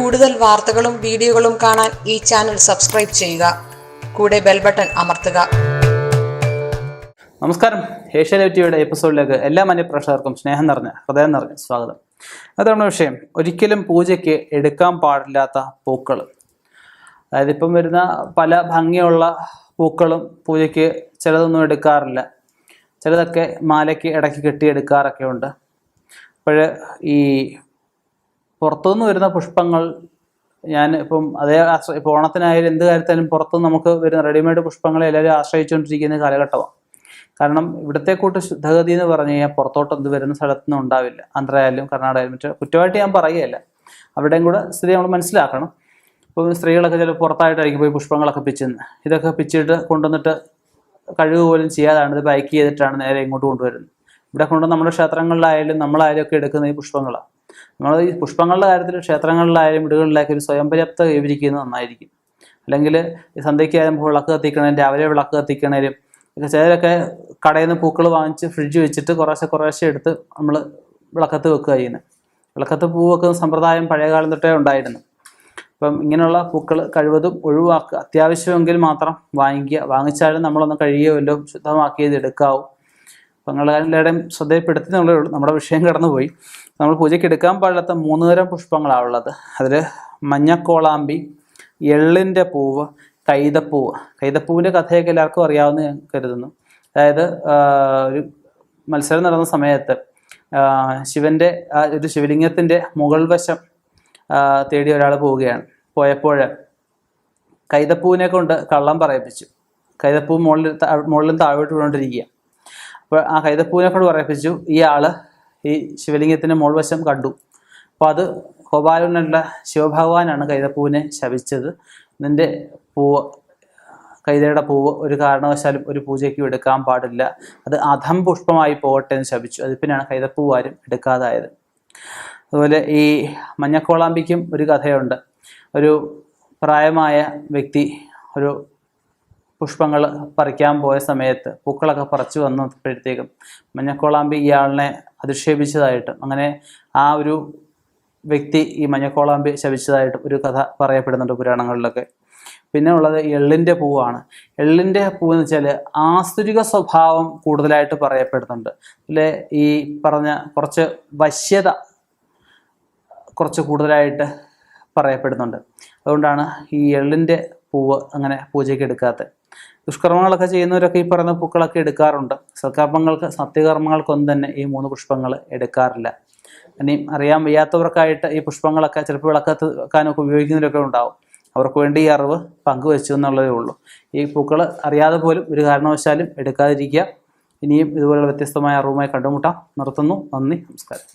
കൂടുതൽ വാർത്തകളും വീഡിയോകളും കാണാൻ ഈ ചാനൽ സബ്സ്ക്രൈബ് ചെയ്യുക. കൂടെ ബെൽ ബട്ടൺ അമർത്തുക. നമസ്കാരം. ഏഷ്യാനെറ്റ് ടിവിയുടെ എപ്പിസോഡിലേക്ക് എല്ലാ മാന്യപ്രേക്ഷകർക്കും സ്നേഹം നിറഞ്ഞ ഹൃദയം നിറഞ്ഞ സ്വാഗതം. അതാണ് വിഷയം. ഒരിക്കലും പൂജയ്ക്ക് എടുക്കാൻ പാടില്ലാത്ത പൂക്കൾ. അതായത് ഇപ്പം വരുന്ന പല ഭംഗിയുള്ള പൂക്കളും പൂജയ്ക്ക് ചിലതൊന്നും എടുക്കാറില്ല. ചിലതൊക്കെ മാലയ്ക്ക് ഇടയ്ക്ക് കെട്ടിയെടുക്കാറൊക്കെ ഉണ്ട്. അപ്പോൾ ഈ പുറത്തുനിന്ന് വരുന്ന പുഷ്പങ്ങൾ ഞാൻ ഇപ്പം ഇപ്പോൾ ഓണത്തിനായാലും എന്ത് കാര്യത്തിലും പുറത്തുനിന്ന് നമുക്ക് വരുന്ന റെഡിമെയ്ഡ് പുഷ്പങ്ങളെ എല്ലാവരും ആശ്രയിച്ചുകൊണ്ടിരിക്കുന്ന കാലഘട്ടമാണ്. കാരണം ഇവിടുത്തെ കൂട്ട് ശുദ്ധഗതി എന്ന് പറഞ്ഞു കഴിഞ്ഞാൽ പുറത്തോട്ടൊന്നും വരുന്ന സ്ഥലത്തൊന്നും ഉണ്ടാവില്ല. ആന്ധ്രയായാലും കർണാടകയിലും മറ്റേ കുറ്റമായിട്ട് ഞാൻ പറയുകയല്ല, അവിടെയും കൂടെ സ്ഥിതി നമ്മൾ മനസ്സിലാക്കണം. ഇപ്പോൾ സ്ത്രീകളൊക്കെ ചില പുറത്തായിട്ടായിരിക്കും പോയി പുഷ്പങ്ങളൊക്കെ പിച്ചുന്നത്. ഇതൊക്കെ പിച്ചിട്ട് കൊണ്ടുവന്നിട്ട് കഴുകു പോലും ചെയ്യാതാണ് ഇത് പാക്ക് ചെയ്തിട്ടാണ് നേരെ ഇങ്ങോട്ട് കൊണ്ടുവരുന്നത്. ഇവിടെ കൊണ്ടുവന്ന് നമ്മുടെ ക്ഷേത്രങ്ങളിലായാലും നമ്മളായാലും ഒക്കെ എടുക്കുന്ന ഈ പുഷ്പങ്ങളാണ്. നമ്മൾ ഈ പുഷ്പങ്ങളുടെ കാര്യത്തിൽ ക്ഷേത്രങ്ങളിലായാലും വീടുകളിലായാലും ഒരു സ്വയം പര്യാപ്തത കൈവരിക്കുന്നത് നന്നായിരിക്കും. അല്ലെങ്കിൽ ഈ സന്ധ്യയ്ക്കായാലും വിളക്ക് കത്തിക്കണേലും രാവിലെ വിളക്ക് കത്തിക്കണേലും ഒക്കെ ചിലരൊക്കെ കടയിൽ നിന്ന് പൂക്കൾ വാങ്ങിച്ച് ഫ്രിഡ്ജ് വെച്ചിട്ട് കുറേശ്ശെ എടുത്ത് നമ്മൾ വിളക്കത്ത് വെക്കുക ചെയ്യുന്നത്. വിളക്കത്ത് പൂ വെക്കുന്ന സമ്പ്രദായം പഴയകാലം തൊട്ടേ ഉണ്ടായിരുന്നു. അപ്പം ഇങ്ങനെയുള്ള പൂക്കൾ കഴിവതും ഒഴിവാക്കുക. അത്യാവശ്യമെങ്കിൽ മാത്രം വാങ്ങിക്കുക. വാങ്ങിച്ചാലും നമ്മളൊന്ന് കഴുകിയോ വല്ലതും ശുദ്ധമാക്കിയത് എടുക്കാവും. അപ്പം നിങ്ങൾ എല്ലാവരുടെയും ശ്രദ്ധയിൽപ്പെടുത്തി നമ്മുടെ വിഷയം കടന്നുപോയി. നമ്മൾ പൂജയ്ക്ക് എടുക്കാൻ പാടില്ലാത്ത 3 തരം പുഷ്പങ്ങളാണ് ഉള്ളത്. അതിൽ മഞ്ഞക്കോളാമ്പി, എള്ളിൻ്റെ പൂവ്, കൈതപ്പൂവ്. കൈതപ്പൂവിൻ്റെ കഥയൊക്കെ എല്ലാവർക്കും അറിയാവുന്ന ഞാൻ കരുതുന്നു. അതായത് ഒരു മത്സരം നടന്ന സമയത്ത് ശിവൻ്റെ ഒരു ശിവലിംഗത്തിൻ്റെ മുകൾ വശം തേടി ഒരാൾ പോവുകയാണ്. പോയപ്പോൾ കൈതപ്പൂവിനെ കൊണ്ട് കള്ളം പറയിപ്പിച്ചു. കൈതപ്പൂ മുകളിലും താഴോട്ട് വീണോണ്ടിരിക്കുക. അപ്പോൾ ആ കൈതപ്പൂവിനെ കൊണ്ട് പറയിപ്പിച്ചു. ഈ ആള് ഈ ശിവലിംഗത്തിൻ്റെ മുൾവശം കണ്ടു. അപ്പോൾ അത് ഗോപാലനുള്ള ശിവഭഗവാനാണ് കൈതപ്പൂവിനെ ശപിച്ചത്. നിൻ്റെ പൂവ്, കൈതയുടെ പൂവ് ഒരു കാരണവശാലും ഒരു പൂജയ്ക്കും എടുക്കാൻ പാടില്ല, അത് അധം പുഷ്പമായി പോകട്ടെ എന്ന് ശപിച്ചു. അത് പിന്നെയാണ് കൈതപ്പൂവ് ആരും എടുക്കാതായത്. അതുപോലെ ഈ മഞ്ഞക്കോളാമ്പിക്കും ഒരു കഥയുണ്ട്. ഒരു പ്രായമായ വ്യക്തി ഒരു പുഷ്പങ്ങൾ പറിക്കാൻ പോയ സമയത്ത് പൂക്കളൊക്കെ പറിച്ചു വന്നപ്പോഴത്തേക്കും മഞ്ഞക്കോളാമ്പി ഇയാളിനെ അധിക്ഷേപിച്ചതായിട്ടും അങ്ങനെ ആ ഒരു വ്യക്തി ഈ മഞ്ഞക്കോളാമ്പി ശപിച്ചതായിട്ടും ഒരു കഥ പറയപ്പെടുന്നുണ്ട് പുരാണങ്ങളിലൊക്കെ. പിന്നെ ഉള്ളത് എള്ളിൻ്റെ പൂവാണ്. എള്ളിൻ്റെ പൂവെന്ന് വെച്ചാൽ ആസുരിക സ്വഭാവം കൂടുതലായിട്ട് പറയപ്പെടുന്നുണ്ട്. അല്ലെ ഈ പറഞ്ഞ കുറച്ച് വശ്യത കുറച്ച് കൂടുതലായിട്ട് പറയപ്പെടുന്നുണ്ട്. അതുകൊണ്ടാണ് ഈ എള്ളിൻ്റെ പൂവ് അങ്ങനെ പൂജയ്ക്ക് എടുക്കാത്തത്. ദുഷ്കർമ്മങ്ങളൊക്കെ ചെയ്യുന്നവരൊക്കെ ഈ പറയുന്ന പൂക്കളൊക്കെ എടുക്കാറുണ്ട്. സൽക്കർമ്മങ്ങൾക്ക് സത്യകർമ്മങ്ങൾക്കൊന്നും തന്നെ ഈ 3 പുഷ്പങ്ങൾ എടുക്കാറില്ല. ഇനി അറിയാൻ വയ്യാത്തവർക്കായിട്ട് ഈ പുഷ്പങ്ങളൊക്കെ ചിലപ്പോൾ വിളക്കത്ത് വെക്കാനൊക്കെ ഉപയോഗിക്കുന്നവരൊക്കെ ഉണ്ടാവും. അവർക്ക് വേണ്ടി ഈ അറിവ് പങ്കുവെച്ചു എന്നുള്ളതേ ഉള്ളൂ. ഈ പൂക്കൾ അറിയാതെ പോലും ഒരു കാരണവശാലും എടുക്കാതിരിക്കുക. ഇനിയും ഇതുപോലുള്ള വ്യത്യസ്തമായ അറിവുമായി കണ്ടുമുട്ടാം. നിർത്തുന്നു. നന്ദി, നമസ്കാരം.